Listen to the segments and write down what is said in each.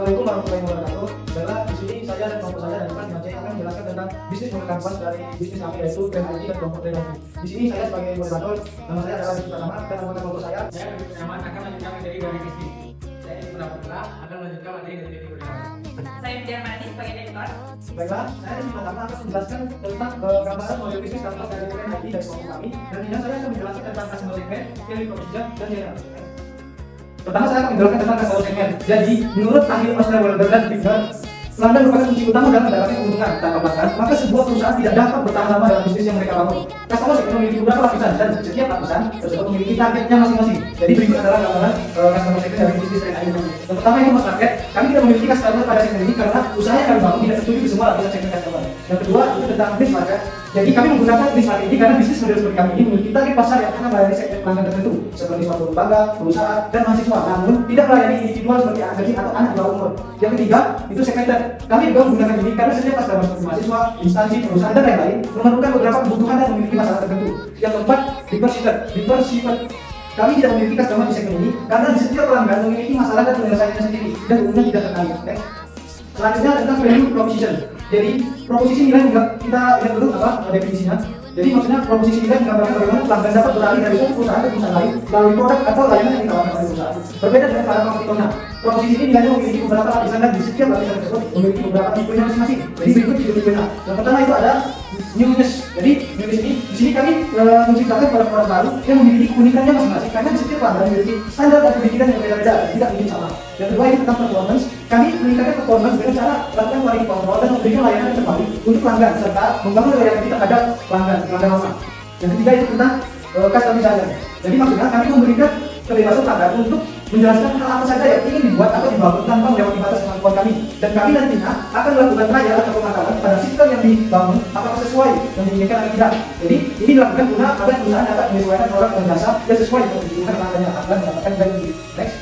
Assalamualaikum warahmatullahi wabarakatuh. Baiklah, di sini saya dan kelompok saya dan Mas Aceh akan menjelaskan tentang bisnis model kanvas dari bisnis kami yaitu Brand IT dan kelompok Brand IT. Di sini saya sebagai moderator, nama saya adalah Rizky Pratama dan anggota kelompok saya. Saya Rizky Pratama akan melanjutkan materi dari bisnis. Saya Rizky Pratama akan melanjutkan materi dari bisnis. Saya Diarmani sebagai editor. Baiklah, saya Rizky Pratama akan menjelaskan tentang gambaran model bisnis kanvas dari Brand IT dan kelompok kami. Nantinya saya akan menjelaskan tentang customer segment, value proposition, dan general. Pertama saya akan menjelaskan tentang customer segment. Jadi, menurut ahli Oscar dan Bigger, pelanggan merupakan kunci utama dalam mendapatkan keuntungan. Tanpa pelanggan, maka sebuah perusahaan tidak dapat bertahan lama dalam bisnis yang mereka bangun. Customer segment memiliki beberapa lapisan dan setiap lapisan tersebut memiliki targetnya masing-masing. Jadi berikut adalah gambaran customer segment dari bisnis Brand IT. Yang pertama itu mass market. Kami tidak memiliki customer pada segmen ini karena usaha yang kami bangun tidak tertuju di semua lapisan segmen customer. Yang kedua itu tentang niche market. Jadi kami menggunakan niche market ini karena bisnis model seperti kami ini memiliki target pasar yang akan melayani segmen pelanggan tertentu seperti suatu lembaga, perusahaan, dan mahasiswa, namun tidak melayani individual seperti anak kecil atau anak di bawah umur. Yang ketiga itu segmented. Kami juga menggunakan ini karena setiap customer seperti mahasiswa, instansi, perusahaan, dan lain-lain memerlukan beberapa kebutuhan dan memiliki masalah tertentu. Yang keempat, diversified. Kami tidak memiliki customer di segmen ini karena di setiap pelanggan memiliki masalah dan penyelesaiannya sendiri dan umumnya tidak terkait. Next. Selanjutnya tentang value proposition. Jadi proposisi nilai kita lihat dulu apa definisinya. Jadi maksudnya proposisi nilai menggambarkan bagaimana pelanggan dapat beralih dari suatu perusahaan ke perusahaan lain melalui produk atau layanan yang ditawarkan oleh perusahaan. Berbeda dengan para kompetitornya. Proposisi ini nilainya memiliki beberapa lapisan dan di setiap lapisan tersebut memiliki beberapa tipenya masing-masing. Jadi berikut tipenya. Yang pertama itu ada newness. Jadi newness ini di sini kami menciptakan produk-produk baru yang memiliki keunikannya masing-masing karena di setiap pelanggan memiliki standar dan pemikiran yang berbeda-beda, tidak mungkin sama. Yang kedua itu tentang performance. Kami meningkatkan performance dengan cara melakukan quality control dan memberikan layanan yang terbaik untuk pelanggan serta membangun loyalitas terhadap pelanggan lama. Yang ketiga itu tentang customization. Jadi maksudnya kami memberikan kebebasan pelanggan untuk menjelaskan hal apa saja yang ingin dibuat atau dibangun tanpa melewati batas kemampuan kami. Dan kami nantinya akan melakukan trial atau pemantauan pada sistem yang dibangun apakah sesuai yang diinginkan atau tidak. Jadi ini dilakukan guna agar perusahaan dapat menyesuaikan produk dan jasa yang sesuai dengan kebutuhan pelanggannya agar mendapatkan value. Next.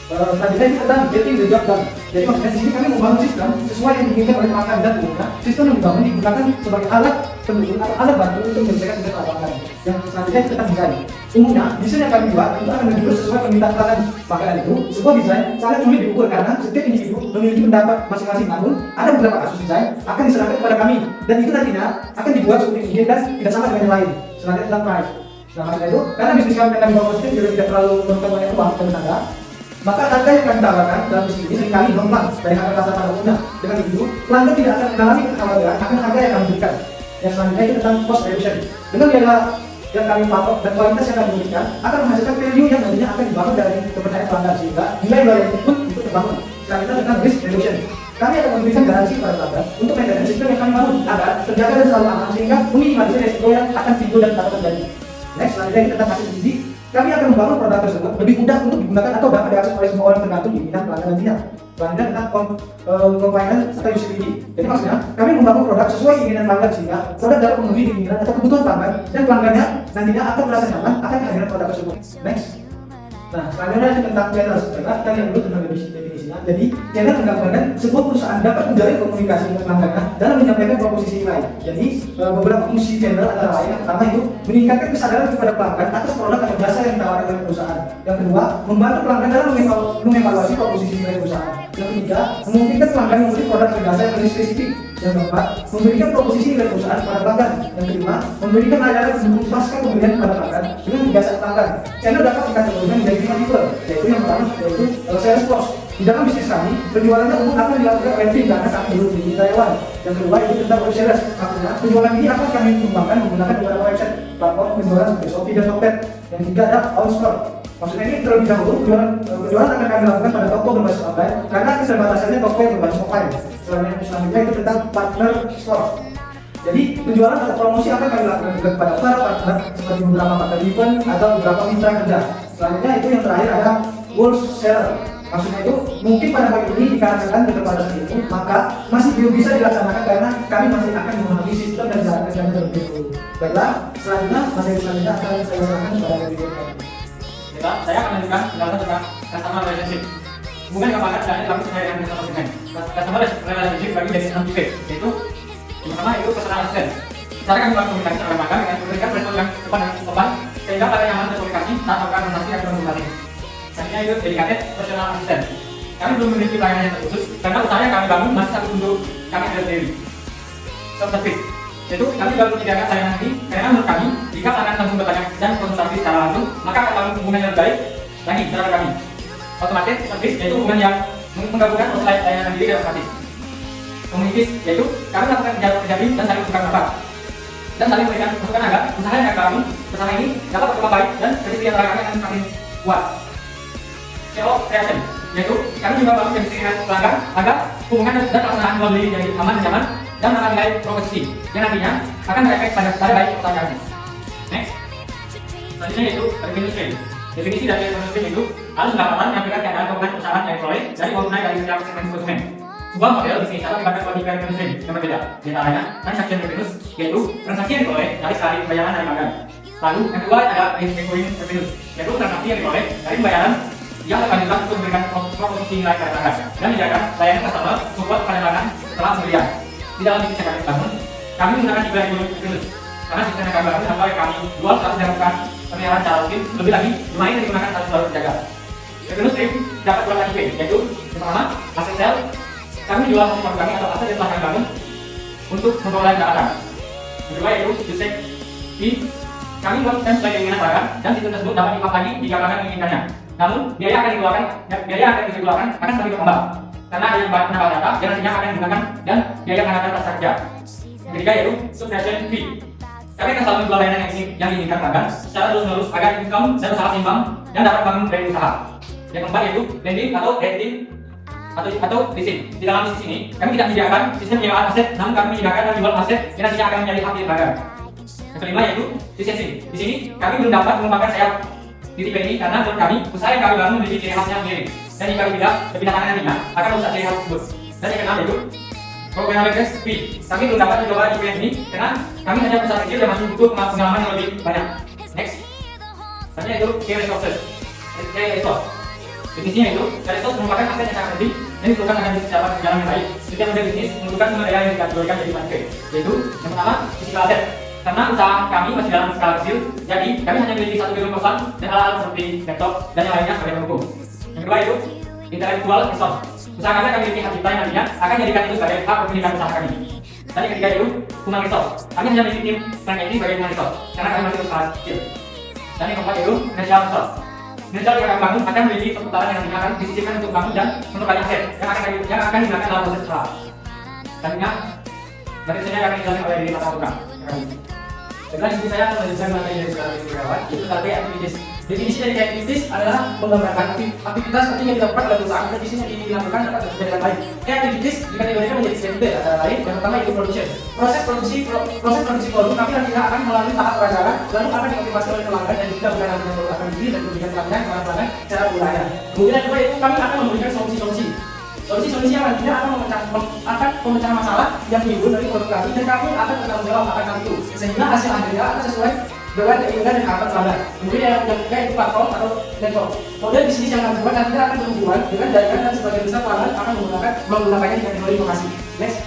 Selanjutnya ini tentang getting the job done. Jadi maksudnya di sini kami membangun sistem sesuai yang diinginkan oleh pelanggan dan umumnya sistem yang dibangun digunakan sebagai alat pendukung atau alat bantu untuk menyelesaikan tugas pelanggan. Yang selanjutnya itu tentang desain. Umumnya desain yang kami buat itu akan menunjukkan sesuai permintaan pelanggan. Maka itu sebuah desain sangat sulit diukur karena setiap individu memiliki pendapat masing-masing. Namun ada beberapa kasus desain akan diserahkan kepada kami dan itu nantinya akan dibuat seperti ini dan tidak sama dengan yang lain. Selanjutnya tentang price. Nah maksudnya itu karena bisnis kami bawa positif juga tidak terlalu memerlukan banyak uang dan tenaga. Maka harga yang kami tawarkan dalam bisnis ini seringkali jomplang dari harga pasar pada umumnya. Dengan begitu, pelanggan tidak akan mengalami kekhawatiran akan harga yang kami berikan. Yang selanjutnya itu tentang cost reduction. Dengan biaya yang kami patok dan kualitas yang kami berikan akan menghasilkan value yang nantinya akan dibangun dari kepercayaan pelanggan sehingga nilai loyalty pun ikut terbangun. Selanjutnya tentang risk reduction. Kami akan memberikan garansi pada pelanggan untuk maintenance sistem yang kami bangun agar terjaga dan selalu aman sehingga meminimalisir resiko yang akan timbul dan dapat terjadi. Next, selanjutnya kita tentang hasil gizi. Kami akan membangun produk tersebut lebih mudah untuk digunakan atau dapat diakses oleh semua orang tergantung pimpinan pelanggan nantinya. Selanjutnya tentang compliance atau usability. Jadi maksudnya kami membangun produk sesuai keinginan pelanggan sehingga produk dapat memenuhi keinginan atau kebutuhan pelanggan dan pelanggannya nantinya akan merasa nyaman akan kehadiran produk tersebut. Next. Nah, selanjutnya tentang channel. Kita lihat dulu tentang definisinya. Jadi, channel menggambarkan sebuah perusahaan dapat menjalin komunikasi dengan pelanggannya dalam menyampaikan proposisi nilai. Jadi, beberapa fungsi channel antara lain yang pertama itu meningkatkan kesadaran kepada pelanggan atas produk atau jasa yang ditawarkan oleh perusahaan. Yang kedua, membantu pelanggan dalam mengevaluasi proposisi nilai perusahaan. Yang ketiga, memungkinkan pelanggan membeli produk atau jasa yang lebih spesifik. Yang keempat, memberikan proposisi nilai perusahaan kepada pelanggan. Yang kelima, memberikan layanan pendukung pasca pembelian kepada pelanggan dengan kebiasaan pelanggan. Channel dapat dikategorikan menjadi 5 tipe, yaitu yang pertama yaitu sales force. Di dalam bisnis kami, penjualannya umum akan dilakukan oleh tim karena kami dulu di Taiwan. Yang kedua itu tentang web sales. Maksudnya penjualan ini akan kami kembangkan menggunakan beberapa website, platform penjualan seperti Shopee dan Tokped. Yang ketiga ada outstore. Maksudnya ini terlebih dahulu penjualan akan kami lakukan pada toko berbasis online karena keterbatasannya toko yang berbasis offline. Selanjutnya itu tentang partner store. Jadi penjualan atau promosi akan kami lakukan juga kepada para partner seperti beberapa partner event atau beberapa mitra kerja. Selanjutnya itu yang terakhir ada wholesaler. Maksudnya itu mungkin pada poin ini dikarenakan keterbatasan itu maka masih belum bisa dilaksanakan karena kami masih akan memahami sistem dan cara kerjanya terlebih dahulu. Baiklah, selanjutnya materi selanjutnya akan saya serahkan kepada video ini. Saya akan melanjutkan penjelasan tentang customer relationship. Kemudian gambarkan dari dalam sesuai dengan customer segment. Customer relationship bagi dari 6 tipe, yaitu yang pertama itu personal assistant. Cara kami melakukan komunikasi dengan pelanggan dengan memberikan respon yang cepat dan sopan sehingga pada nyaman berkomunikasi saat melakukan transaksi atau transaksi. Selanjutnya itu dedicated personal assistant. kami belum memiliki pelayanan yang terkhusus karena usaha yang kami bangun masih satu untuk kami sendiri. Self-service, yaitu kami baru menyediakan layanan ini karena menurut kami jika pelanggan langsung bertanya dan konsultasi secara langsung, maka akan bangun hubungan yang lebih baik lagi terhadap kami. Otomatis service yaitu hubungan yang menggabungkan offline layanan diri dan otomatis. Komunitas yaitu kami melakukan kerja tim dan saling bertukar pendapat dan saling memberikan masukan agar usaha yang kami bangun bersama ini dapat berkembang baik dan kedisiplinan antara kami akan semakin kuat. Self creation, yaitu kami juga bangun kedisiplinan dengan pelanggan agar hubungan dan pelaksanaan jual beli jadi aman dan nyaman dan mendapat nilai profesi yang nantinya akan berefek pada baik usaha kami. Next, selanjutnya yaitu administration. Definisi dari administration itu harus mendapatkan yang berkaitan keadaan hubungan perusahaan yang diperoleh dari uang tunai dari setiap segmen konsumen. Sebuah model bisnis dapat melibatkan logika administration yang berbeda, di antaranya transaction revenues, yaitu transaksi yang diperoleh dari sekali pembayaran dari pelanggan. Lalu yang kedua ada recurring revenues, yaitu transaksi yang diperoleh dari pembayaran yang berkelanjutan untuk memberikan proporsi nilai kepada pelanggan dan menjaga layanan customer membuat kepada pelanggan setelah pembelian. Di dalam bisnis yang kami bangun, kami menggunakan juga recurring revenues karena sistem yang kami bangun sampai kami jual harus dilakukan pemeliharaan secara rutin, lebih lagi lumayan yang digunakan harus selalu terjaga. Revenue stream dapat beberapa tipe, yaitu yang pertama aset sale. Kami jual hasil produk kami atau aset yang telah kami bangun untuk memperoleh pendapatan. Yang kedua yaitu usage fee. Kami melakukan sesuai keinginan pelanggan dan sistem tersebut dapat dipakai lagi jika pelanggan menginginkannya. Namun biaya akan dikeluarkan akan semakin berkembang karena ada yang penambah data yang nantinya akan digunakan dan biaya pengadaan rasa kerja. Yang ketiga yaitu subscription fee. Kami akan selalu menjual layanan yang diinginkan pelanggan secara terus-menerus agar income dan usaha seimbang dan dapat membangun brand usaha. Yang keempat yaitu lending atau renting atau leasing. Di dalam bisnis ini, kami tidak menyediakan sistem penyewaan aset, namun kami menyediakan dan menjual aset yang nantinya akan menjadi hak milik pelanggan. Yang kelima yaitu licensing. Di sini kami belum dapat mengembangkan sayap di tipe ini karena menurut kami usaha yang kami bangun memiliki ciri khasnya sendiri. Dan jika berpindah tangan nantinya akan merusak ciri khas tersebut. Dan yang keenam yaitu programmability fee. Kami belum dapat mencoba di tipe ini karena kami hanya perusahaan kecil yang masih butuh pengalaman yang lebih banyak. Next, selanjutnya itu key resources. Definisinya itu, resource merupakan aset yang sangat penting dan diperlukan agar bisnis dapat berjalan yang baik. Setiap model bisnis membutuhkan sumber daya yang dikategorikan jadi 5 tipe, yaitu yang pertama physical asset. Karena usaha kami masih dalam skala kecil, jadi kami hanya memiliki satu gedung kosan dan hal-hal seperti laptop dan yang lainnya sebagai pendukung. Yang kedua itu intellectual resource. Usaha kami akan memiliki hak cipta yang nantinya akan menjadikan itu sebagai hak kepemilikan usaha kami. Dan yang ketiga itu human resource. Kami hanya memiliki tim ini sebagai human resource karena kami masih skala kecil. Dan yang keempat itu financial resource. Financial yang kami bangun akan memiliki seputaran yang nantinya akan disisipkan untuk bangun dan memperbanyak aset yang akan digunakan dalam proses usaha. Selanjutnya, dari sini akan dijelaskan oleh diri Pak Tukang. Setelah di sini saya akan menjelaskan materi dari sekolah perawat, yaitu tadi aktivitas. Definisi dari aktivitas adalah menggambarkan aktivitas penting yang dilakukan oleh perusahaan dan bisnis yang dilakukan dapat bekerja dengan baik. Aktivitas dikategorikan menjadi tiga tipe, antara lain yang pertama yaitu production. Proses produksi produk kami nantinya akan melalui tahap perancangan, lalu akan dikonfirmasi oleh pelanggan dan juga bukan hanya produk akan diri dan memberikan pelanggan kepada pelanggan secara berlayar. Kemudian yang kedua yaitu kami akan memberikan solusi-solusi yang nantinya akan memecah masalah yang timbul dari produk kami dan kami akan bertanggung jawab akan hal itu sehingga hasil akhirnya akan sesuai dengan keinginan dan harapan pelanggan. Kemudian yang ketiga itu platform atau network. Model bisnis yang kami buat nantinya akan berhubungan dengan jaringan dan sebagian besar pelanggan akan menggunakannya di kategori lokasi. Next.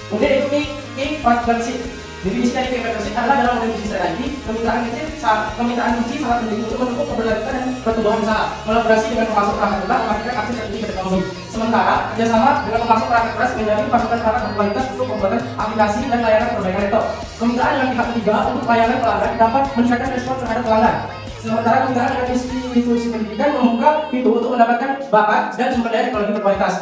Kemudian itu key partnership. Definisi dari key partnership adalah dalam model bisnis tadi permintaan kunci sangat penting untuk mendukung keberlanjutan dan pertumbuhan usaha. Kolaborasi dengan pemasok perangkat lunak memastikan akses strategi ke teknologi. Sementara kerjasama dengan pemasok perangkat keras menjadi pasukan perangkat berkualitas untuk pembuatan aplikasi dan layanan perbaikan laptop. Permintaan dengan pihak ketiga untuk layanan pelanggan dapat meningkatkan respon terhadap pelanggan. Sementara permintaan dengan institusi pendidikan membuka pintu untuk mendapatkan bakat dan sumber daya teknologi berkualitas.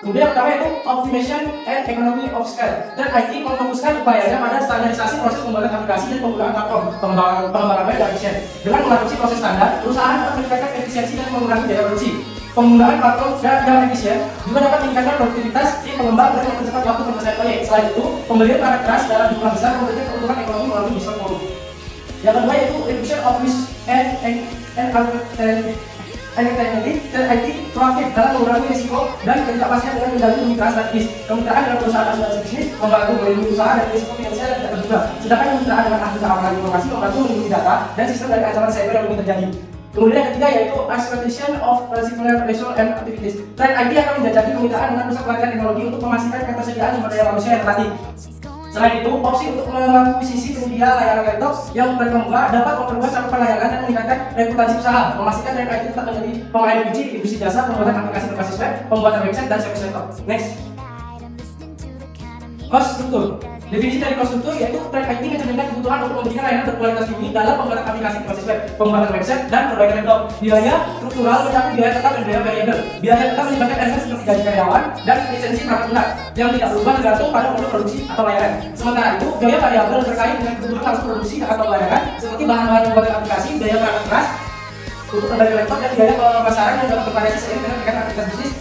Kemudian yang pertama itu optimization and economy of scale. Dan IT memfokuskan upayanya pada standarisasi proses pembuatan aplikasi dan penggunaan platform pengembangan web dan efisien. Dengan mengadopsi proses standar, perusahaan dapat meningkatkan efisiensi dan mengurangi biaya produksi. Penggunaan platform yang efisien juga dapat meningkatkan produktivitas tim pengembang dan mempercepat waktu penyelesaian proyek. Selain itu, pembelian perangkat keras dalam jumlah besar memberikan keuntungan ekonomi melalui diskon produk. Yang kedua yaitu reduction of risk and IT proaktif dalam mengurangi risiko dan ketidakpastian dengan menjalin kemitraan strategis. Kemitraan dalam perusahaan asuransi bisnis membantu melindungi usaha dari risiko finansial yang tidak terduga. Sedangkan kemitraan dengan ahli keamanan informasi membantu melindungi data dan sistem dari ancaman cyber yang mungkin terjadi. Kemudian yang ketiga yaitu exploitation of circular resource and activities. Trend IT akan menjajaki kemitraan dengan pusat pelatihan teknologi untuk memastikan ketersediaan sumber daya manusia yang terlatih. Selain itu, opsi untuk mengakuisisi media layanan laptop yang terkemuka dapat memperluas cakupan layanan dan meningkatkan reputasi usaha, memastikan Trend IT tetap menjadi pemain kunci di industri jasa, pembuatan aplikasi berbasis web, pembuatan website, dan service laptop. Next. Cost struktur. Definisi dari cost struktur yaitu Trend IT mencerminkan kebutuhan untuk memberikan layanan berkualitas tinggi dalam pembuatan aplikasi berbasis web, pembuatan website, dan perbaikan laptop. Biaya struktural mencakup biaya tetap dan biaya variabel. Biaya tetap melibatkan elemen seperti gaji karyawan dan lisensi perangkat lunak yang tidak berubah tergantung pada modul produksi atau layanan. Sementara itu, biaya variabel terkait dengan kebutuhan langsung produksi atau layanan seperti bahan-bahan pembuatan aplikasi, biaya perangkat keras untuk perbaikan laptop, dan biaya pemasaran yang dapat bervariasi seiring dengan tingkat aktivitas bisnis.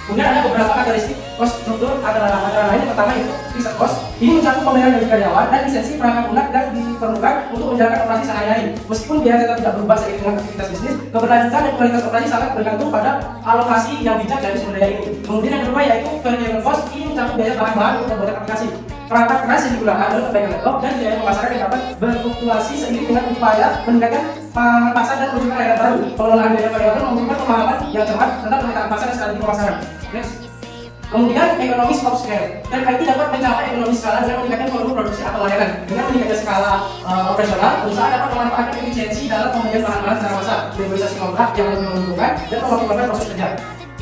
Kemudian ada beberapa karakteristik cost struktur antara lain. Yang pertama itu fixed cost. Ini mencakup pembayaran gaji karyawan dan lisensi perangkat lunak yang diperlukan untuk menjalankan operasi sehari-hari. Meskipun biaya tetap tidak berubah seiring dengan aktivitas bisnis, keberlanjutan dan kualitas operasi sangat bergantung pada alokasi yang bijak dari sumber daya ini. Kemudian yang kedua yaitu variable cost. Ini mencakup biaya bahan-bahan untuk membuat aplikasi, perangkat keras yang digunakan dalam perbaikan laptop, dan biaya pemasaran yang dapat berfluktuasi seiring dengan upaya meningkatkan pasar dan menunjukkan layanan baru. Pengelolaan biaya variabel membutuhkan pemahaman yang cermat tentang pemetaan pasar dan strategi pemasaran. Next. Kemudian economies of scale. Trend IT dapat mencapai ekonomi skala dengan meningkatkan volume produksi atau layanan. Dengan meningkatnya skala operasional, perusahaan dapat memanfaatkan efisiensi dalam pembelian bahan-bahan secara massal, negosiasi kontrak yang lebih menguntungkan, dan mengoptimalkan proses kerja.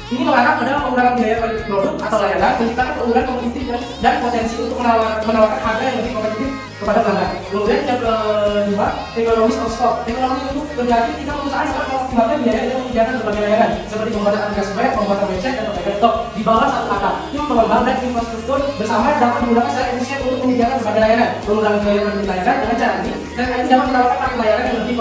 Ini mengarah pada pengurangan biaya produk atau layanan, menciptakan keunggulan kompetitif dan potensi untuk menawarkan harga yang lebih kompetitif kepada pelanggan. Kemudian yang kedua, economies of scope. Ekonomi itu terjadi ketika perusahaan dapat mengoptimalkan biaya yang menyediakan berbagai layanan seperti pembuatan aplikasi web, pembuatan website, dan perbaikan laptop di bawah satu kata. Tim pengembang dan infrastruktur bersama dapat menggunakan secara efisien untuk menyediakan berbagai layanan, mengurangi biaya produksi layanan. Dengan cara ini, dan ini dapat menawarkan paket layanan yang lebih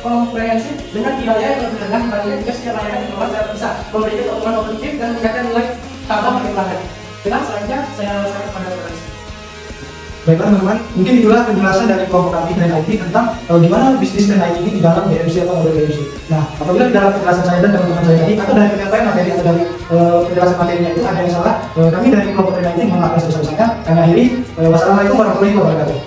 komprehensif dengan biaya yang lebih rendah dibandingkan jika setiap layanan dikelola secara terpisah, memberikan keuntungan kompetitif dan meningkatkan nilai tambah bagi pelanggan. Kita selanjutnya saya serahkan kepada Pak. Baiklah teman-teman, mungkin itulah penjelasan dari kelompok kami Trend IT tentang gimana bisnis Trend IT ini di dalam DMC atau model DMC. Nah, apabila di dalam penjelasan saya dan teman-teman saya tadi atau dari penyampaian materi atau dari penjelasan materinya itu ada yang salah, kami dari kelompok Trend IT mohon maaf sebesar-besarnya. Kami akhiri, wassalamualaikum warahmatullahi wabarakatuh.